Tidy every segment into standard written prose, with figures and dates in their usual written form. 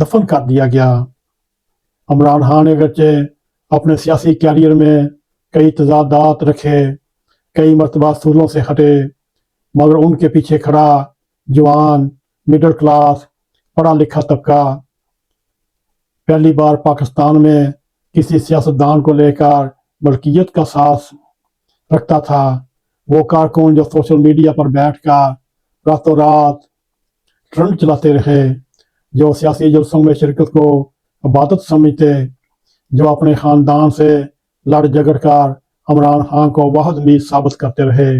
دفن کر دیا گیا۔ عمران خان نے اگرچہ اپنے سیاسی کیریئر میں کئی تضادات رکھے، کئی مرتبہ اصولوں سے ہٹے، مگر ان کے پیچھے کھڑا جوان مڈل کلاس پڑھا لکھا طبقہ پہلی بار پاکستان میں کسی سیاستدان کو لے کر ملکیت کا احساس رکھتا تھا۔ وہ کارکن جو سوشل میڈیا پر بیٹھ کر راتوں رات ٹرینڈ چلاتے رہے، جو سیاسی جلسوں میں شرکت کو عبادت سمجھتے، جو اپنے خاندان سے لڑ جھگڑ کر عمران خان کو واحد امید ثابت کرتے رہے،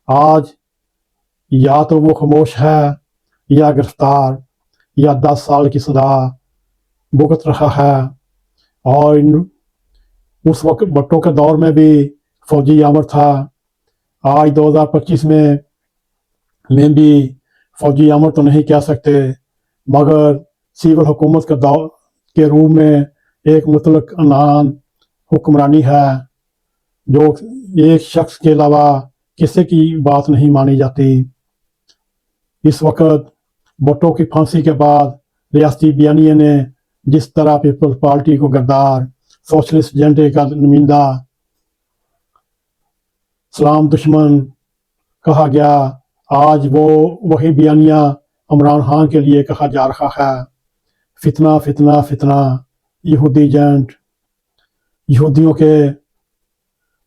آج یا تو وہ خاموش ہے یا گرفتار یا 10 سال کی سزا بھگت رہا ہے۔ اور اس وقت بھٹو کے دور میں بھی فوجی امر تھا۔ آج 2025 میں بھی فوجی امر تو نہیں کہہ سکتے، مگر سول حکومت کے روپ میں ایک مطلق عنان حکمرانی ہے، جو ایک شخص کے علاوہ کسی کی بات نہیں مانی جاتی۔ اس وقت بھٹو کی پھانسی کے بعد ریاستی بیانیے نے جس طرح پیپلز پارٹی کو غدار، سوشلسٹ ایجنڈے کا نمائندہ، اسلام دشمن کہا گیا، آج وہی بیانیہ عمران خان کے لیے کہا جا رہا ہے۔ فتنہ فتنہ فتنہ، یہودی ایجنٹ، یہودیوں کے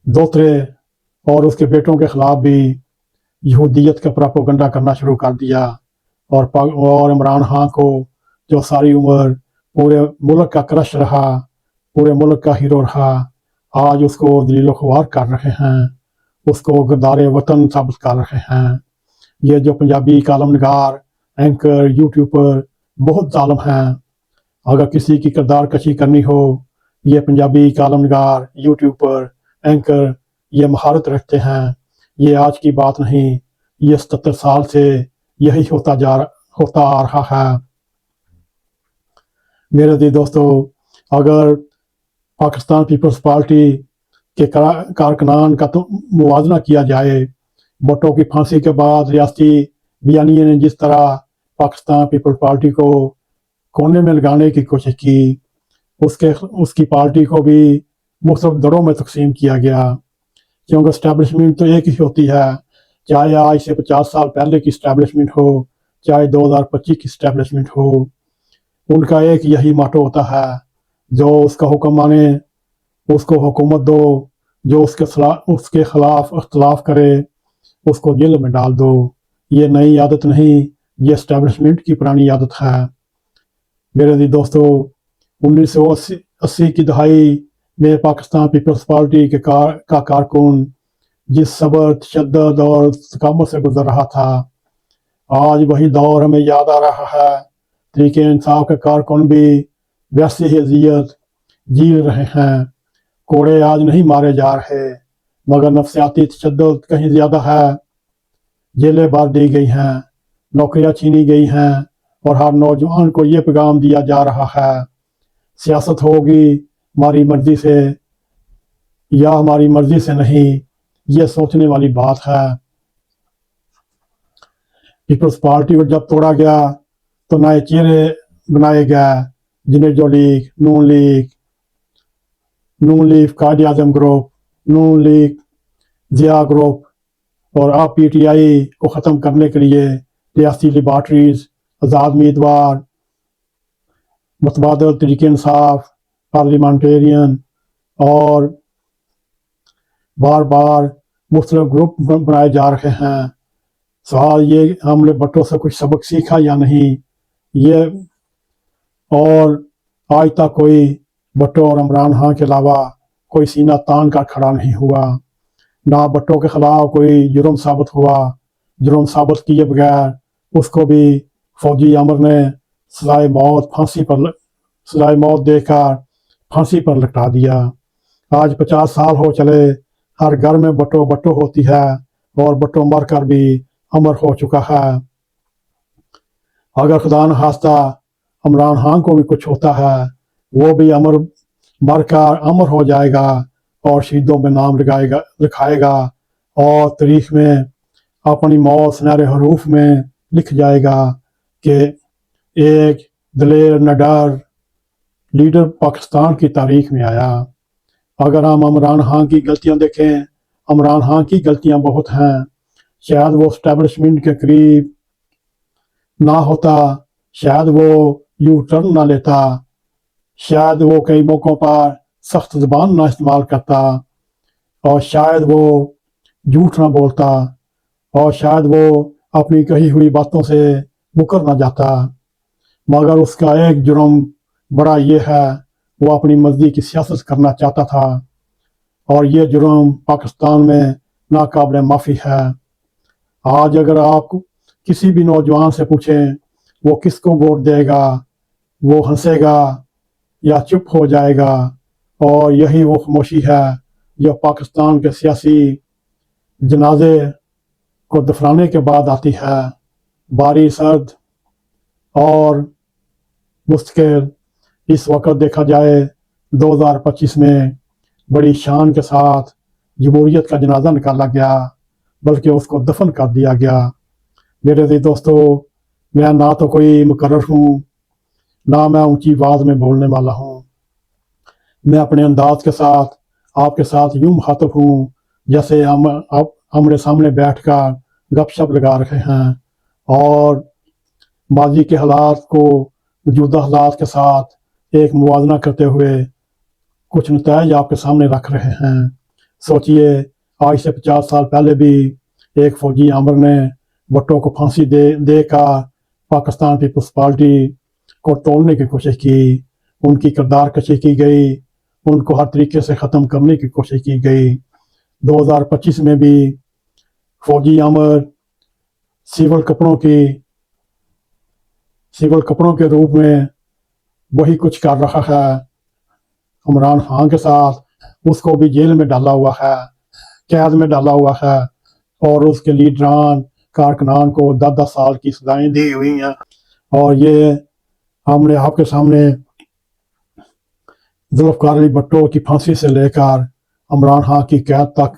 دوترے اور اس کے بیٹوں کے خلاف بھی یہودیت کا پراپوگنڈا کرنا شروع کر دیا، اور عمران خان کو جو ساری عمر پورے ملک کا کرش رہا، پورے ملک کا ہیرو رہا، آج اس کو ذلیل و خوار کر رہے ہیں، اس کو غدار وطن ثابت کر رہے ہیں۔ یہ جو پنجابی کالم نگار، اینکر، یوٹیوبر بہت ظالم ہیں۔ اگر کسی کی کردار کشی کرنی ہو، یہ پنجابی کالم نگار، یوٹیوبر، اینکر یہ مہارت رکھتے ہیں۔ یہ آج کی بات نہیں، یہ 77 سال سے یہی ہوتا آ رہا ہے۔ میرے عزیز دوستو، اگر پاکستان پیپلز پارٹی کے کارکنان کا تو موازنہ کیا جائے، بھٹو کی پھانسی کے بعد ریاستی بیانیے نے جس طرح پاکستان پیپلز پارٹی کو کونے میں لگانے کی کوشش کی، اس کی پارٹی کو بھی مختلف دڑوں میں تقسیم کیا گیا، کیونکہ اسٹیبلشمنٹ تو ایک ہی ہوتی ہے، چاہے آج سے 50 سال پہلے کی اسٹیبلشمنٹ ہو، چاہے 2025 کی اسٹیبلشمنٹ ہو، ان کا ایک یہی ماٹو ہوتا ہے، جو اس کا حکم مانے اس کو حکومت دو، جو اس کے خلاف اختلاف کرے اس کو جیل میں ڈال دو۔ یہ نئی عادت نہیں، یہ اسٹیبلشمنٹ کی پرانی عادت ہے۔ میرے عزیز دوستو، 1980 کی دہائی میں پاکستان پیپلز پارٹی کا کارکن جس صبر، تشدد اور استقامت سے گزر رہا تھا، آج وہی دور ہمیں یاد آ رہا ہے۔ تحریک انصاف کے کارکن بھی ویسی ہی اذیت جھیل رہے ہیں۔ کوڑے آج نہیں مارے جا رہے، مگر نفسیاتی تشدد کہیں زیادہ ہے۔ جیلیں بھر دی گئی ہیں، نوکریاں چھینی گئی ہیں، اور ہر نوجوان کو یہ پیغام دیا جا رہا ہے، سیاست ہوگی ہماری مرضی سے یا ہماری مرضی سے نہیں۔ یہ سوچنے والی بات ہے۔ پیپلز پارٹی کو جب توڑا گیا تو نئے چہرے بنائے گئے، جنہیں جو لیگ، نون لیگ قائد اعظم گروپ، نون لیگ ضیاء گروپ، اور اب پی ٹی آئی کو ختم کرنے کے لیے ریاستی لیبارٹریز، آزاد امیدوار، متبادل تحریک انصاف، پارلیمنٹیرین اور بار بار مختلف گروپ بنائے جا رہے ہیں۔ سوال یہ، ہم نے بھٹو سے کچھ سبق سیکھا یا نہیں؟ یہ اور آج تک کوئی بھٹو اور عمران خان کے علاوہ کوئی سینہ تان کر کھڑا نہیں ہوا، نہ بھٹو کے خلاف کوئی جرم ثابت ہوا۔ جرم ثابت کیے بغیر اس کو بھی فوجی امر نے سزائے موت دے کر پھانسی پر لٹا دیا۔ آج 50 سال ہو چلے، ہر گھر میں بھٹو ہوتی ہے، اور بھٹو مر کر بھی امر ہو چکا ہے۔ اگر خدا نخواستہ عمران خان کو بھی کچھ ہوتا ہے، وہ بھی مر کر امر ہو جائے گا، اور شہیدوں میں نام لکھائے گا، اور تاریخ میں اپنی موت سنہرے حروف میں لکھ جائے گا کہ ایک دلیر نڈر لیڈر پاکستان کی تاریخ میں آیا۔ اگر ہم عمران خان کی غلطیاں دیکھیں، عمران خان کی غلطیاں بہت ہیں۔ شاید وہ اسٹیبلشمنٹ کے قریب نہ ہوتا، شاید وہ یو ٹرن نہ لیتا، شاید وہ کئی موقعوں پر سخت زبان نہ استعمال کرتا، اور شاید وہ جھوٹ نہ بولتا، اور شاید وہ اپنی کہی ہوئی باتوں سے مکر نہ جاتا۔ مگر اس کا ایک جرم بڑا یہ ہے، وہ اپنی مرضی کی سیاست کرنا چاہتا تھا، اور یہ جرم پاکستان میں ناقابل معافی ہے۔ آج اگر آپ کسی بھی نوجوان سے پوچھیں وہ کس کو ووٹ دے گا، وہ ہنسے گا یا چپ ہو جائے گا، اور یہی وہ خاموشی ہے جو پاکستان کے سیاسی جنازے کو دفنانے کے بعد آتی ہے۔ باری سرد اور مستقل اس وقت دیکھا جائے 2025 میں بڑی شان کے ساتھ جمہوریت کا جنازہ نکالا گیا، بلکہ اس کو دفن کر دیا گیا۔ میرے عزیز دوستو، میں نہ تو کوئی مقرر ہوں، نہ میں اونچی آواز میں بولنے والا ہوں۔ میں اپنے انداز کے ساتھ آپ کے ساتھ یوں مخاطب ہوں جیسے ہم آمنے سامنے بیٹھ کر گپ شپ لگا رہے ہیں، اور ماضی کے حالات کو موجودہ حالات کے ساتھ ایک موازنہ کرتے ہوئے کچھ نتائج آپ کے سامنے رکھ رہے ہیں۔ سوچئے، آج سے 50 سال پہلے بھی ایک فوجی آمر نے بھٹو کو پھانسی دے کر پاکستان پیپلز پارٹی کو توڑنے کی کوشش کی، ان کی کردار کشی کی گئی، ان کو ہر طریقے سے ختم کرنے کی کوشش کی گئی۔ 2025 میں بھی فوجی آمر سول کپڑوں کے روپ میں وہی کچھ کر رہا ہے۔ عمران خان کے ساتھ اس کو بھی جیل میں ڈالا ہوا ہے، قید میں ڈالا ہوا ہے، اور اس کے لیڈران کارکنان کو 10 سال کی سزائیں دی ہوئی ہیں۔ اور یہ ہم نے آپ کے سامنے ذوالفقار علی بھٹو کی پھانسی سے لے کر عمران خان کی قید تک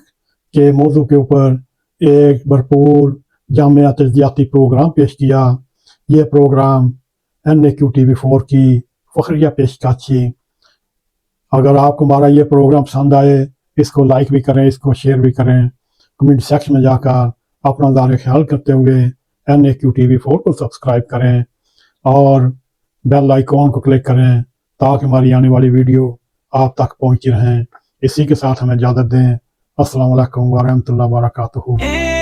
کے موضوع کے اوپر ایک بھرپور جامع تجزیاتی پروگرام پیش کیا۔ یہ پروگرام NAQTV4 کی فخریہ پیشکش تھی۔ اگر آپ کو ہمارا یہ پروگرام پسند آئے، اس کو لائک بھی کریں، اس کو شیئر بھی کریں، کمنٹ سیکشن میں جا کر اپنا اظہار خیال کرتے ہوئے NAQTV4 کو سبسکرائب کریں اور بیل آئیکن کو کلک کریں تاکہ ہماری آنے والی ویڈیو آپ تک پہنچتی رہیں۔ اسی کے ساتھ ہمیں اجازت دیں۔ السلام علیکم ورحمۃ اللہ وبرکاتہ۔